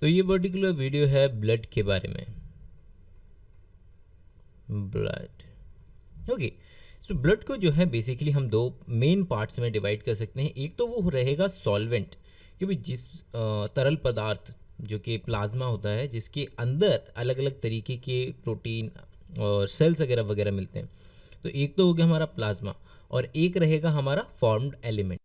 तो ये particular video है ब्लड के बारे में। Blood, okay. सो ब्लड को जो है बेसिकली हम दो मेन पार्ट्स में डिवाइड कर सकते हैं। एक तो वो रहेगा सॉल्वेंट, कि भाई जिस तरल पदार्थ जो कि प्लाज्मा होता है, जिसके अंदर अलग अलग तरीके के प्रोटीन और सेल्स वगैरह वगैरह मिलते हैं। तो एक तो हो गया हमारा प्लाज्मा, और एक रहेगा हमारा फॉर्म्ड एलिमेंट।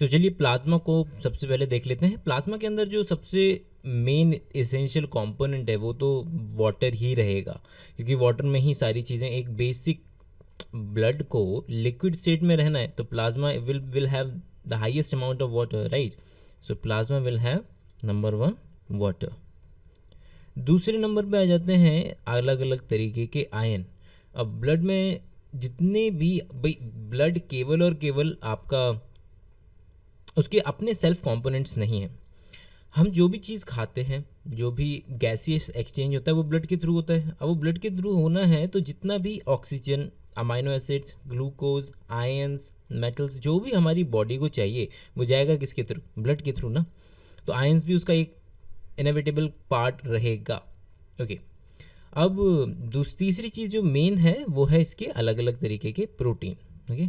तो चलिए प्लाज्मा को सबसे पहले देख लेते हैं। प्लाज्मा के अंदर जो सबसे मेन एसेंशियल कंपोनेंट है वो तो वाटर ही रहेगा, क्योंकि वाटर में ही सारी चीज़ें, एक बेसिक ब्लड को लिक्विड स्टेट में रहना है तो plasma will have the highest amount of water, right. So plasma will have number one water. दूसरे नंबर पे आ जाते हैं अलग अलग तरीके के आयन। अब ब्लड में जितने भी, भाई ब्लड केवल और केवल आपका, उसके अपने सेल्फ कंपोनेंट्स नहीं हैं। हम जो भी चीज़ खाते हैं, जो भी गैसियस एक्सचेंज होता है वो ब्लड के थ्रू होता है। अब वो ब्लड के थ्रू होना है तो जितना भी oxygen, amino acids, glucose, ions, metals, जो भी हमारी बॉडी को चाहिए वो जाएगा किसके थ्रू? ब्लड के थ्रू ना। तो आयंस भी उसका एक इनएविटेबल पार्ट रहेगा। ओके। अब तीसरी चीज़ जो मेन है वो है इसके अलग अलग तरीके के प्रोटीन। ओके।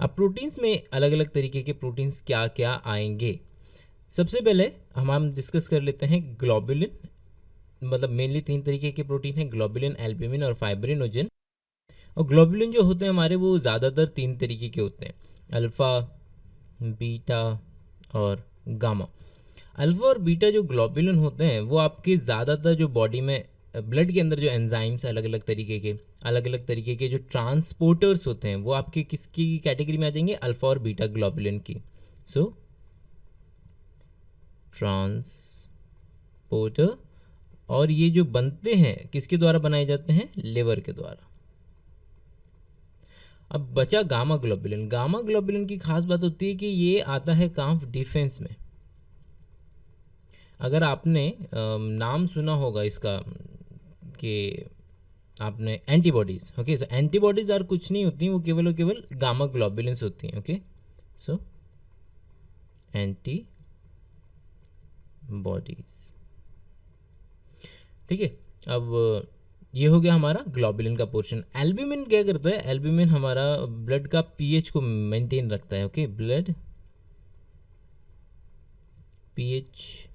अब प्रोटीन्स में अलग अलग तरीके के प्रोटीन्स क्या क्या आएंगे। सबसे पहले हम डिस्कस कर लेते हैं ग्लोबुलिन। मतलब मेनली तीन तरीके के प्रोटीन हैं, ग्लोबुलिन, एल्ब्यूमिन और फाइब्रिनोजन। और ग्लोबुलिन जो होते हैं हमारे वो ज़्यादातर तीन तरीके के होते हैं, अल्फ़ा, बीटा और गामा। अल्फ़ा और बीटा जो ग्लोबुलिन होते हैं वो आपके ज़्यादातर जो बॉडी में ब्लड के अंदर जो एंजाइम्स अलग अलग तरीके के जो ट्रांसपोर्टर्स होते हैं वो आपके किसकी कैटेगरी में आ जाएंगे? अल्फ़ा और बीटा ग्लोबुलिन की। सो ट्रांसपोर्टर, और ये जो बनते हैं किसके द्वारा बनाए जाते हैं? लिवर के द्वारा। अब बचा गामा ग्लोबुलिन। गामा ग्लोबुलिन की खास बात होती है कि ये आता है कहाँ? डिफेंस में। अगर आपने नाम सुना होगा इसका कि आपने antibodies, okay. So antibodies are कुछ नहीं होती, वो केवल और केवल गामा ग्लोबुलिन्स होती हैं। ओके। सो एंटी बॉडीज़, ठीक है। अब ये हो गया हमारा ग्लोबुलिन का पोर्शन। एल्ब्यूमिन क्या करता है? एल्ब्यूमिन हमारा ब्लड का पीएच को मेंटेन रखता है। Okay, blood pH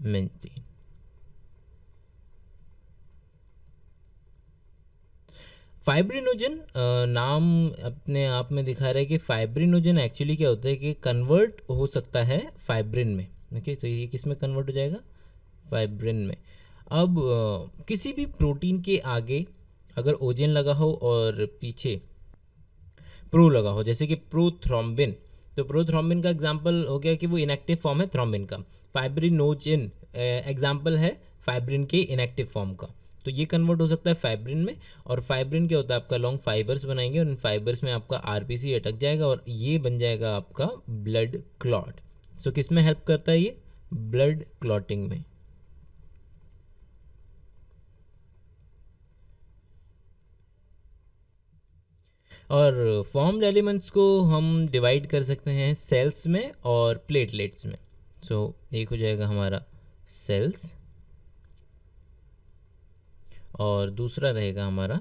maintain. Fibrinogen नाम अपने आप में दिखा रहा है कि फाइब्रिनोजन एक्चुअली क्या होता है कि कन्वर्ट हो सकता है फाइब्रिन में। ओके, तो ये किस में कन्वर्ट हो जाएगा? फाइब्रिन में। अब किसी भी प्रोटीन के आगे अगर ओजन लगा हो और पीछे प्रो लगा हो, जैसे कि प्रोथ्रोम्बिन, तो प्रोथ्रोम्बिन का एग्जांपल हो गया कि वो इनएक्टिव फॉर्म है थ्रोम्बिन का। फाइब्रिनोजन एग्जांपल है फाइब्रिन के इनएक्टिव फॉर्म का। तो ये कन्वर्ट हो सकता है फाइब्रिन में। और फाइब्रिन क्या होता है? आपका लॉन्ग फाइबर्स बनाएंगे और इन फाइबर्स में आपका आरबीसी अटक जाएगा और ये बन जाएगा आपका ब्लड क्लॉट। सो किस में हेल्प करता है ये? ब्लड क्लॉटिंग में। और फॉर्म्ड एलिमेंट्स को हम डिवाइड कर सकते हैं सेल्स में और प्लेटलेट्स में। सो एक हो जाएगा हमारा सेल्स और दूसरा रहेगा हमारा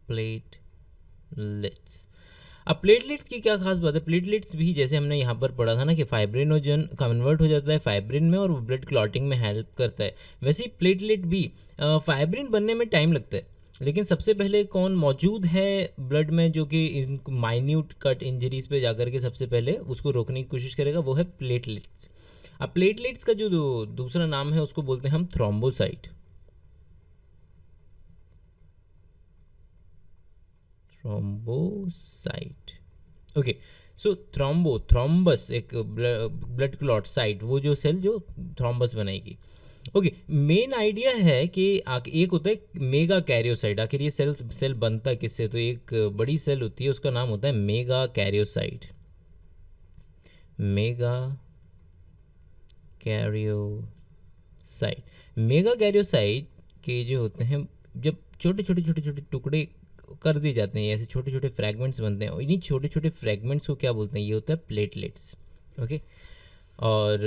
प्लेटलेट्स। अब प्लेटलेट्स की क्या खास बात है? प्लेटलेट्स भी जैसे हमने यहाँ पर पढ़ा था ना कि फाइब्रिनोजन कन्वर्ट हो जाता है फाइब्रिन में और वो ब्लड क्लॉटिंग में हेल्प करता है, वैसे ही प्लेटलेट भी फाइब्रिन बनने में टाइम लगता है। लेकिन सबसे पहले कौन मौजूद है ब्लड में जो कि माइन्यूट कट इंजरीज पे जाकर के सबसे पहले उसको रोकने की कोशिश करेगा? वो है प्लेटलेट्स। अब प्लेटलेट्स का जो दूसरा नाम है उसको बोलते हैं हम thrombocyte. Thrombocyte, okay. So thrombus एक ब्लड क्लॉट साइट, वो जो सेल जो थ्रोम्बस बनाएगी। ओके, मेन आइडिया है कि एक होता है मेगा कैरियोसाइट। आखिर ये सेल बनता किससे? तो एक बड़ी सेल होती है उसका नाम होता है mega karyocyte. Mega karyocyte, mega karyocyte के जो होते हैं, जब छोटे छोटे छोटे छोटे टुकड़े कर दिए जाते हैं, ऐसे छोटे छोटे फ्रैगमेंट्स बनते हैं और इन्हीं छोटे छोटे फ्रैगमेंट्स को क्या बोलते हैं, ये होता है प्लेटलेट्स। ओके। और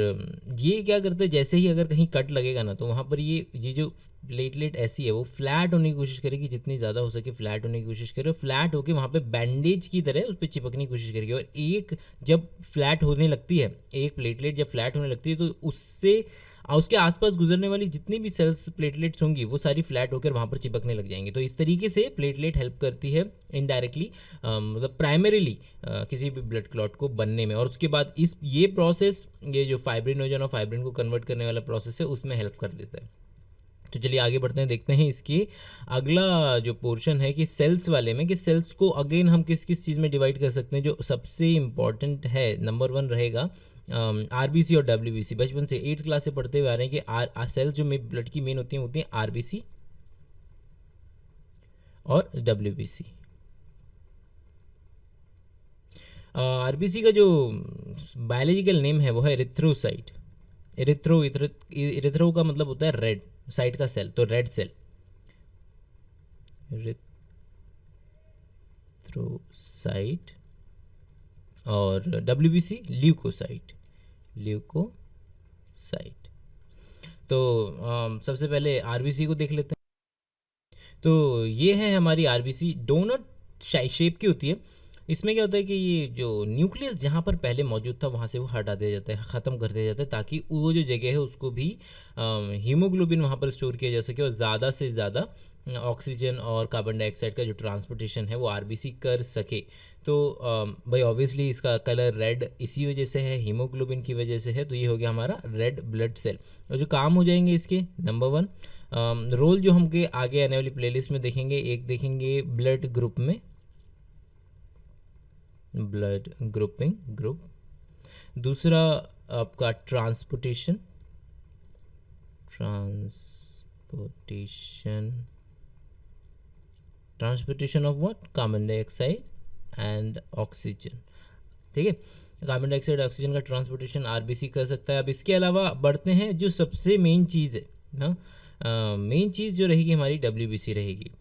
ये क्या करते हैं, जैसे ही अगर कहीं कट लगेगा ना तो वहाँ पर ये जो प्लेटलेट ऐसी है वो फ्लैट होने की कोशिश करेगी, जितनी ज़्यादा हो सके फ्लैट होने की कोशिश करे, फ्लैट होके वहाँ पे बैंडेज की तरह उस पर चिपकने की कोशिश करेगी। और एक जब फ्लैट होने लगती है, एक प्लेटलेट जब फ्लैट होने लगती है तो उससे उसके आसपास गुजरने वाली जितनी भी सेल्स प्लेटलेट्स होंगी वो सारी फ्लैट होकर वहाँ पर चिपकने लग जाएंगी। तो इस तरीके से प्लेटलेट हेल्प करती है इनडायरेक्टली, मतलब प्राइमरीली किसी भी ब्लड क्लॉट को बनने में। और उसके बाद ये प्रोसेस, ये जो फाइब्रिनोजन और फाइब्रिन को कन्वर्ट करने वाला प्रोसेस है उसमें हेल्प कर देता है। तो चलिए आगे बढ़ते हैं, देखते हैं इसकी अगला जो पोर्शन है कि सेल्स वाले में, कि सेल्स को अगेन हम किस किस चीज़ में डिवाइड कर सकते हैं। जो सबसे इम्पॉर्टेंट है, नंबर 1 रहेगा आरबीसी और डब्ल्यूबीसी। बचपन से 8th क्लास से पढ़ते हुए आ रहे हैं कि सेल्स जो ब्लड की मेन होती हैं आरबीसी और डब्ल्यूबीसी। आरबीसी का जो बायोलॉजिकल नेम है वो है एरिथ्रोसाइट। इरिथ्रो का मतलब होता है रेड, साइट का सेल, तो रेड सेल इरिथ्रोसाइट। और डब्ल्यूबीसी ल्यूकोसाइट। तो सबसे पहले आरबीसी को देख लेते हैं। तो ये है हमारी आरबीसी, डोनट शेप की होती है। इसमें क्या होता है कि ये जो न्यूक्लियस जहाँ पर पहले मौजूद था वहाँ से वो हटा दिया जाता है, ख़त्म कर दिया जाता है, ताकि वो जो जगह है उसको भी हीमोग्लोबिन वहाँ पर स्टोर किया जा सके और ज़्यादा से ज़्यादा ऑक्सीजन और कार्बन डाइऑक्साइड का जो ट्रांसपोर्टेशन है वो आरबीसी कर सके। तो भाई ऑब्वियसली इसका कलर रेड इसी वजह से है, हीमोग्लोबिन की वजह से है। तो ये हो गया हमारा रेड ब्लड सेल। और जो काम हो जाएंगे इसके, नंबर 1 रोल जो हम के आगे आने वाली प्लेलिस्ट में देखेंगे, एक देखेंगे ब्लड ग्रुप में, ब्लड ग्रुपिंग ग्रुप। दूसरा आपका transportation of what, carbon dioxide and oxygen. ठीक है, कार्बन डाइऑक्साइड ऑक्सीजन का ट्रांसपोर्टेशन आरबीसी कर सकता है। अब इसके अलावा बढ़ते हैं, जो सबसे मेन चीज़ है ना, मेन चीज़ जो रहेगी हमारी डब्ल्यूबीसी रहेगी।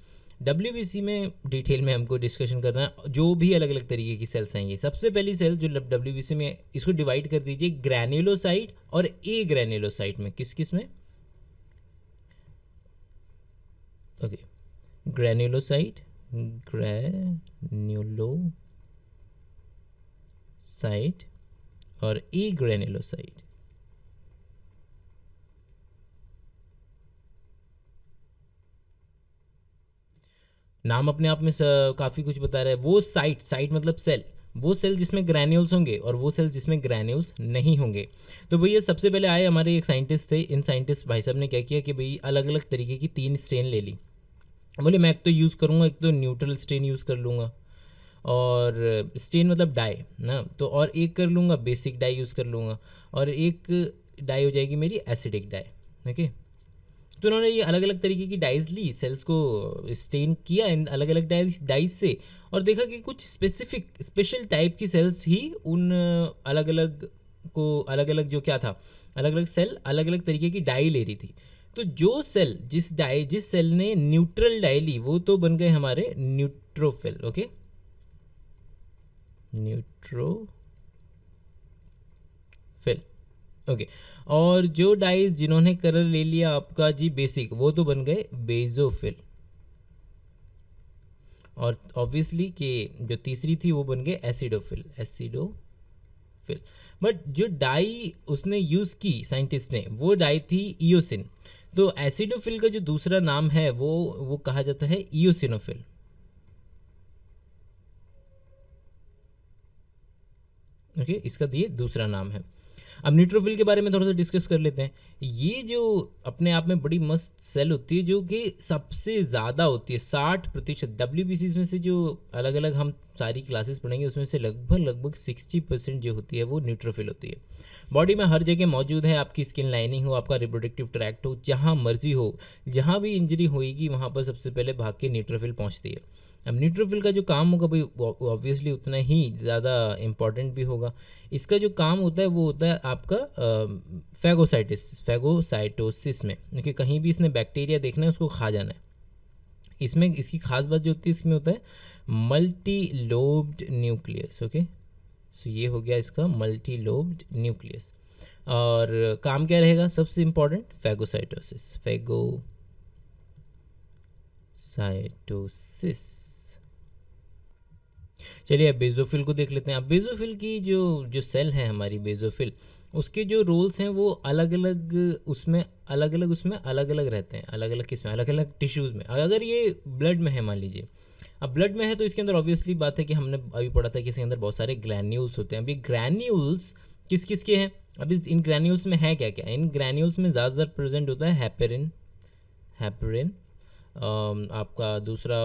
डब्ल्यूबीसी में डिटेल में हमको डिस्कशन करना है, जो भी अलग अलग तरीके की सेल्स आएंगी। सबसे पहली सेल जो डब्ल्यूबीसी में, इसको डिवाइड कर दीजिए ग्रैन्युलोसाइट और ए ग्रैन्युलोसाइट में। किस किस में? ओके, ग्रैन्युलोसाइट और ए ग्रैन्युलोसाइट। नाम अपने आप में काफ़ी कुछ बता रहा है। वो साइट मतलब सेल, वो सेल जिसमें ग्रैन्यूल्स होंगे और वो सेल जिसमें ग्रैन्यूल्स नहीं होंगे। तो भैया सबसे पहले आए हमारे एक साइंटिस्ट थे, इन साइंटिस्ट भाई साहब ने क्या किया कि भाई अलग अलग तरीके की 3 स्ट्रेन ले ली। बोले मैं एक तो यूज़ करूँगा, एक तो न्यूट्रल स्ट्रेन यूज़ कर लूँगा, और स्ट्रेन मतलब डाई ना, तो और एक कर लूँगा बेसिक डाई यूज़ कर लूँगा, और एक डाई हो जाएगी मेरी एसिडिक डाई। ओके, तो उन्होंने ये अलग अलग तरीके की डाइज ली, सेल्स को स्टेन किया इन अलग अलग डाइज से, और देखा कि कुछ स्पेशल टाइप की सेल्स ही उन अलग अलग जो क्या था, अलग अलग सेल अलग अलग तरीके की डाई ले रही थी। तो जो सेल जिस सेल ने न्यूट्रल डाई ली वो तो बन गए हमारे न्यूट्रोफिल। Okay, neutrophil. ओके, और जो डाइज जिन्होंने कलर ले लिया आपका जी बेसिक, वो तो बन गए बेजोफिल। और ऑब्वियसली कि जो तीसरी थी वो बन गए एसिडोफिल। बट जो डाई उसने यूज़ की साइंटिस्ट ने, वो डाई थी इयोसिन। तो एसिडोफिल का जो दूसरा नाम है वो कहा जाता है इयोसिनोफिल। ओके, इसका ये दूसरा नाम है। अब न्यूट्रोफिल के बारे में थोड़ा सा डिस्कस कर लेते हैं। ये जो अपने आप में बड़ी मस्त सेल होती है, जो कि सबसे ज़्यादा होती है, 60%। डब्ल्यूबीसी में से जो अलग अलग हम सारी क्लासेस पढ़ेंगे उसमें से लगभग 60% जो होती है वो न्यूट्रोफिल होती है। बॉडी में हर जगह मौजूद है, आपकी स्किन लाइनिंग हो, आपका रिप्रोडक्टिव ट्रैक्ट हो, जहाँ मर्जी हो, जहाँ भी इंजरी होएगी वहाँ पर सबसे पहले भाग के न्यूट्रोफिल पहुँचती है। अब न्यूट्रोफिल का जो काम होगा भाई ऑब्वियसली उतना ही ज़्यादा इम्पॉर्टेंट भी होगा। इसका जो काम होता है वो होता है आपका फैगोसाइटोसिस में, क्योंकि कहीं भी इसने बैक्टीरिया देखना है उसको खा जाना है। इसमें इसकी खास बात जो होती है, इसमें होता है मल्टी लोब्ड न्यूक्लियस। ओके, सो ये हो गया इसका मल्टी लोब्ड न्यूक्लियस। और काम क्या रहेगा, सबसे इंपॉर्टेंट फैगोसाइटोसिस, फैगोसाइटोसिस। चलिए अब बेजोफिल को देख लेते हैं। अब बेजोफिल की जो जो सेल है हमारी बेजोफिल, उसके जो रोल्स हैं वो अलग अलग उसमें अलग अलग रहते हैं, अलग अलग किस्में, अलग अलग टिश्यूज़ में। अगर ये ब्लड में है मान लीजिए, अब ब्लड में है तो इसके अंदर ऑब्वियसली बात है कि हमने अभी पढ़ा था कि इसके अंदर बहुत सारे ग्रैन्यूल्स होते हैं। अभी ग्रैन्यूल्स किस किस के हैं, अभी इन ग्रैन्यूल्स में है क्या क्या, इन ग्रैन्यूल्स में ज़्यादातर प्रेजेंट होता है हेपेरिन, हेपेरिन आपका दूसरा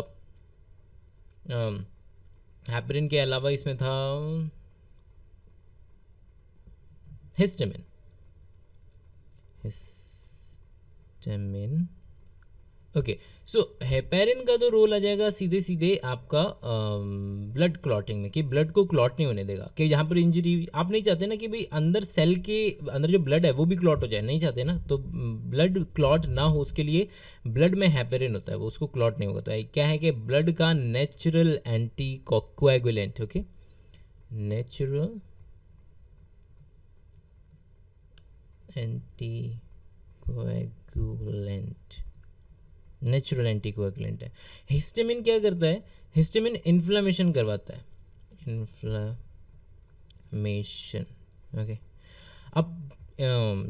हेपेरिन के अलावा इसमें था हिस्टामिन, हिस्टामिन। ओके, सो हेपेरिन का तो रोल आ जाएगा सीधे सीधे आपका ब्लड क्लॉटिंग में, कि ब्लड को क्लॉट नहीं होने देगा, कि जहाँ पर इंजरी आप नहीं चाहते ना कि भाई अंदर सेल के अंदर जो ब्लड है वो भी क्लॉट हो जाए, नहीं चाहते ना, तो ब्लड क्लॉट ना हो उसके लिए ब्लड में हेपेरिन होता है, वो उसको क्लॉट नहीं होता है। क्या है कि ब्लड का natural anti coagulant. Okay, natural anti coagulant, natural anti coagulant है। हिस्टामिन क्या करता है, हिस्टामिन इन्फ्लामेशन करवाता है, इन्फ्लामेशन। ओके, अब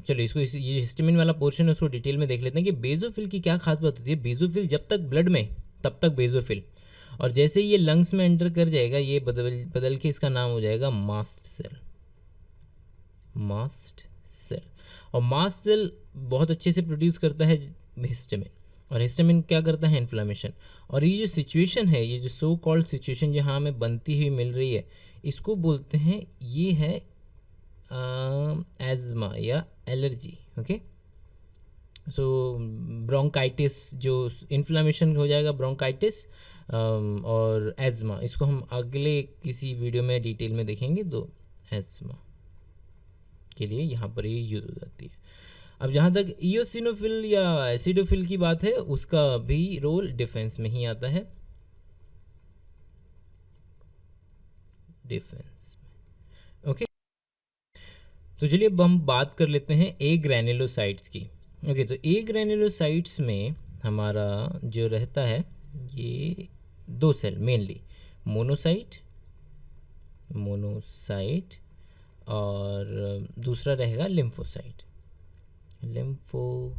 चलो इसको ये हिस्टामिन वाला पोर्शन है उसको डिटेल में देख लेते हैं कि बेजोफिल की क्या खास बात होती है। बेजोफिल जब तक ब्लड में तब तक बेजोफिल, और जैसे ये लंग्स में एंटर कर जाएगा ये बदल के इसका नाम हो जाएगा मास्ट सेल, मास्ट सेल। और मास्ट सेल बहुत अच्छे से प्रोड्यूस करता है हिस्टामिन, और हिस्टामिन क्या करता है, इन्फ्लामेशन। और ये जो सिचुएशन है, ये जो सो कॉल्ड सिचुएशन जहाँ हमें बनती हुई मिल रही है, इसको बोलते हैं, ये है एज़मा या एलर्जी। ओके, सो ब्रोंकाइटिस, जो इन्फ्लामेशन हो जाएगा ब्रोंकाइटिस और एज़मा, इसको हम अगले किसी वीडियो में डिटेल में देखेंगे। तो एज़मा के लिए यहाँ पर ये यूज़ हो जाती है। अब जहाँ तक इयोसिनोफिल या एसिडोफिल की बात है, उसका भी रोल डिफेंस में ही आता है, डिफेंस में। ओके, तो चलिए अब हम बात कर लेते हैं ए ग्रैन्युलोसाइट्स की। ओके, तो ए ग्रैन्युलोसाइट्स में हमारा जो रहता है ये दो सेल मेनली, मोनोसाइट, मोनोसाइट, और दूसरा रहेगा लिम्फोसाइट, लिम्फोसाइट।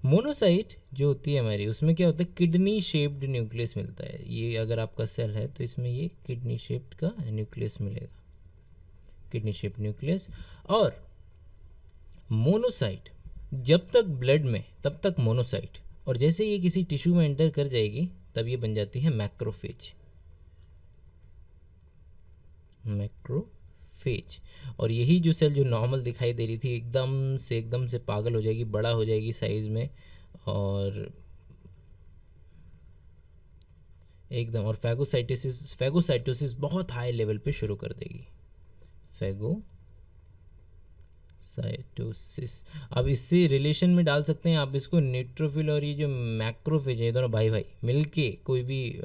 मोनोसाइट जो होती है हमारी, उसमें क्या होता है, किडनी शेप्ड न्यूक्लियस मिलता है। ये अगर आपका सेल है तो इसमें ये किडनी शेप्ड का न्यूक्लियस मिलेगा, किडनी शेप्ड न्यूक्लियस। और मोनोसाइट जब तक ब्लड में तब तक मोनोसाइट, और जैसे ये किसी टिश्यू में एंटर कर जाएगी तब ये बन जाती है मैक्रोफेज, मैक्रोफेज। और यही जो सेल जो नॉर्मल दिखाई दे रही थी एकदम से पागल हो जाएगी, बड़ा हो जाएगी साइज में, और एकदम, और फैगोसाइटोसिस बहुत हाई लेवल पे शुरू कर देगी, फैगोसाइटोसिस। अब इससे रिलेशन में डाल सकते हैं आप इसको न्यूट्रोफिल, और ये जो मैक्रोफेज है, ये दोनों भाई भाई मिलके कोई भी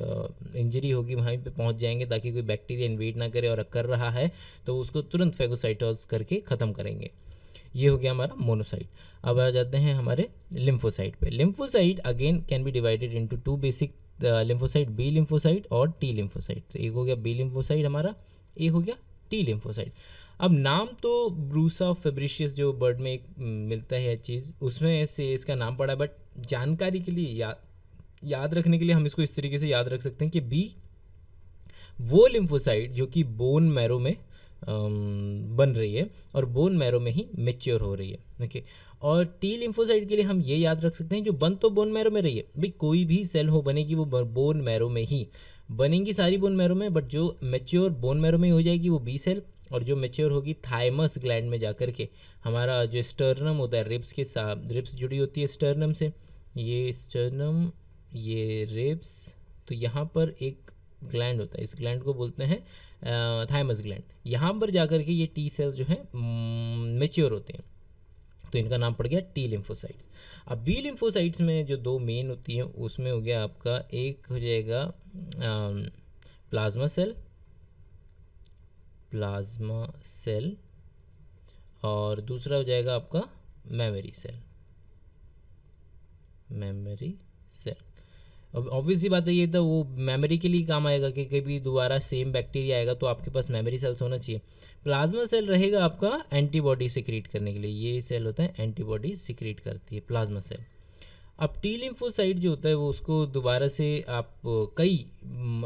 इंजरी होगी वहीं पे पहुंच जाएंगे, ताकि कोई बैक्टीरिया इन्वेड ना करे, और कर रहा है तो उसको तुरंत फैगोसाइटोस करके ख़त्म करेंगे। ये हो गया हमारा मोनोसाइट। अब आ जाते हैं हमारे लिम्फोसाइट पे। Lymphocyte again can be divided into two basic lymphocyte, B lymphocyte और टी लिम्फोसाइट। तो एक हो गया बी लिम्फोसाइट हमारा, एक हो गया टी लिम्फोसाइट। अब नाम तो ब्रूसा फेब्रिशियस जो बर्ड में एक मिलता है चीज़, उसमें से इसका नाम पड़ा है, बट जानकारी के लिए याद रखने के लिए हम इसको इस तरीके से याद रख सकते हैं कि बी वो लिम्फोसाइट जो कि बोन मैरो में बन रही है और बोन मैरो में ही मेच्योर हो रही है। ओके, और टी लिम्फोसाइट के लिए हम ये याद रख सकते हैं जो बन तो बोन मैरो में रही है, भाई कोई भी सेल हो बनेगी वो बोन मैरो में ही बनेंगी, सारी बोन मैरो में, बट जो मेच्योर बोन मैरो में हो जाएगी वो बी सेल, और जो मेच्योर होगी थाइमस ग्लैंड में जाकर के हमारा जो स्टर्नम होता है, रिब्स के साथ, रिब्स जुड़ी होती है स्टर्नम से, ये स्टर्नम, ये रिब्स, तो यहाँ पर एक ग्लैंड होता है, इस ग्लैंड को बोलते हैं थाइमस ग्लैंड। यहाँ पर जाकर के ये टी सेल जो है मेच्योर होते हैं, तो इनका नाम पड़ गया टी लिम्फोसाइट्स। अब बी लिम्फोसाइट्स में जो दो मेन होती हैं उसमें हो गया आपका, एक हो जाएगा प्लाज्मा सेल, और दूसरा हो जाएगा आपका मेमोरी सेल। अब ऑब्वियस सी बात है, ये तो वो मेमोरी के लिए काम आएगा कि कभी दोबारा सेम बैक्टीरिया आएगा तो आपके पास मेमोरी सेल्स होना चाहिए। प्लाज्मा सेल रहेगा आपका एंटीबॉडी सिक्रीट करने के लिए, ये सेल होता है एंटीबॉडी सिक्रीट करती है प्लाज्मा सेल। अब टी लिम्फोसाइट जो होता है वो उसको दोबारा से आप कई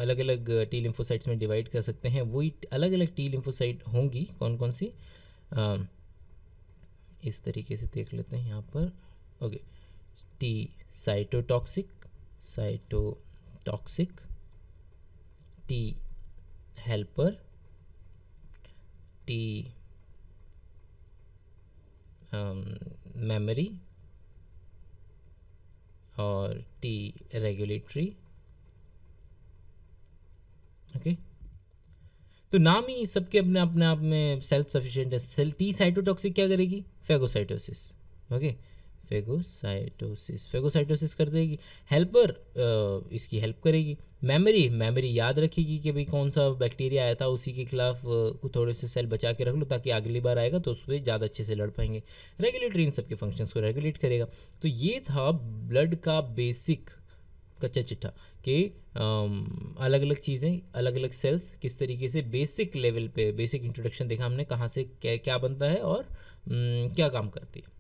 अलग अलग टी लिम्फोसाइट्स में डिवाइड कर सकते हैं। वही अलग अलग टी लिम्फोसाइट होंगी, कौन कौन सी, इस तरीके से देख लेते हैं यहाँ पर। Okay, T cytotoxic, T helper, T memory और टी रेगुलेटरी। ओके, तो नाम ही सबके अपने अपने आप में सेल्फ सफिशिएंट है। सेल टी साइटोटॉक्सिक क्या करेगी, फेगोसाइटोसिस। ओके, फेगोसाइटोसिस कर देगी। हेल्पर इसकी हेल्प करेगी। मेमोरी याद रखेगी कि भाई कौन सा बैक्टीरिया आया था, उसी के खिलाफ थोड़े से सेल बचा के रख लो ताकि अगली बार आएगा तो उस पर ज़्यादा अच्छे से लड़ पाएंगे। रेगुलेटरी इन सबके फंक्शंस को रेगुलेट करेगा। तो ये था ब्लड का बेसिक कच्चा चिट्ठा कि अलग अलग चीज़ें, अलग अलग सेल्स किस तरीके से बेसिक लेवल पे, बेसिक इंट्रोडक्शन देखा हमने कहाँ से क्या क्या बनता है और क्या काम करती है।